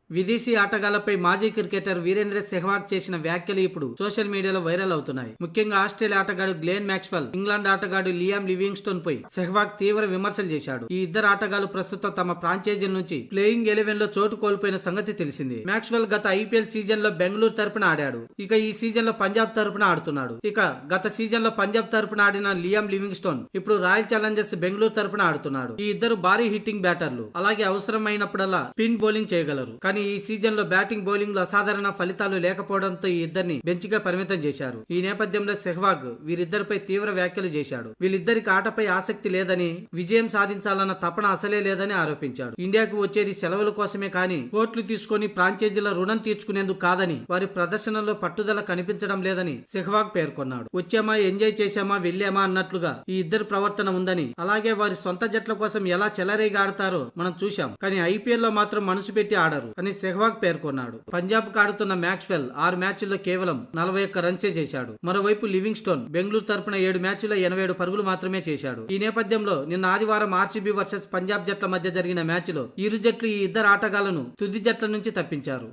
విదేశీ ఆటగాళ్లపై మాజీ క్రికెటర్ వీరేంద్ర సెహ్వాగ్ చేసిన వ్యాఖ్యలు ఇప్పుడు సోషల్ మీడియాలో వైరల్ అవుతున్నాయి. ముఖ్యంగా ఆస్ట్రేలియా ఆటగాడు గ్లెన్ మ్యాక్స్వెల్, ఇంగ్లాండ్ ఆటగాడు లియామ్ లివింగ్స్టోన్ పై సెహ్వాగ్ తీవ్ర విమర్శలు చేశాడు. ఈ ఇద్దరు ఆటగాళ్లు ప్రస్తుతం తమ ఫ్రాంచైజీల నుంచి ప్లేయింగ్ 11 లో చోటు కోల్పోయిన సంగతి తెలిసింది. మ్యాక్స్వెల్ గత ఐపీఎల్ సీజన్ లో బెంగళూరు తరపున ఆడాడు. ఇక ఈ సీజన్ లో పంజాబ్ తరపున ఆడుతున్నాడు. ఇక గత సీజన్ లో పంజాబ్ తరపున ఆడిన లియామ్ లివింగ్స్టోన్ ఇప్పుడు రాయల్ ఛాలెంజర్స్ బెంగళూరు తరపున ఆడుతున్నాడు. ఈ ఇద్దరు భారీ హిట్టింగ్ బ్యాటర్లు, అలాగే అవసరమైనప్పుడల్లా స్పిన్ బౌలింగ్ చేయగలరు. కానీ ఈ సీజన్ లో బ్యాటింగ్ బౌలింగ్ లో అసాధారణ ఫలితాలు లేకపోవడంతో ఈ ఇద్దరిని బెంచ్ గా పరిమితం చేశారు. ఈ నేపథ్యంలో సెహ్వాగ్ వీరిద్దరిపై తీవ్ర వ్యాఖ్యలు చేశాడు. వీళ్ళిద్దరికి ఆటపై ఆసక్తి లేదని, విజయం సాధించాలన్న తపన అసలే లేదని ఆరోపించాడు. ఇండియాకు వచ్చేది సెలవుల కోసమే కానీ కోట్లు తీసుకుని ఫ్రాంచైజీల రుణం తీర్చుకునేందుకు కాదని, వారి ప్రదర్శనలో పట్టుదల కనిపించడం లేదని సెహ్వాగ్ పేర్కొన్నాడు. వచ్చామా, ఎంజాయ్ చేశామా, వెళ్ళామా అన్నట్లుగా ఈ ఇద్దరు ప్రవర్తన ఉందని, అలాగే వారి సొంత జట్ల కోసం ఎలా చెలరేగా ఆడతారో మనం చూశాం. కానీ ఐపీఎల్ లో మాత్రం మనసు పెట్టి ఆడరు అని సెహ్వాగ్ పేర్కొన్నాడు. పంజాబ్ కు ఆడుతున్న మ్యాక్స్వెల్ 6 మ్యాచ్ల్లో కేవలం 41 రన్సే చేశాడు. మరోవైపు లివింగ్స్టోన్ బెంగళూరు తరపున 7 మ్యాచ్ల్లో 87 పరుగులు మాత్రమే చేశాడు. ఈ నేపథ్యంలో నిన్న ఆదివారం ఆర్సీబీ వర్సెస్ పంజాబ్ జట్ల మధ్య జరిగిన మ్యాచ్లో ఇరు జట్లు ఈ ఇద్దరు ఆటగాళ్లను తుది జట్ల నుంచి తప్పించారు.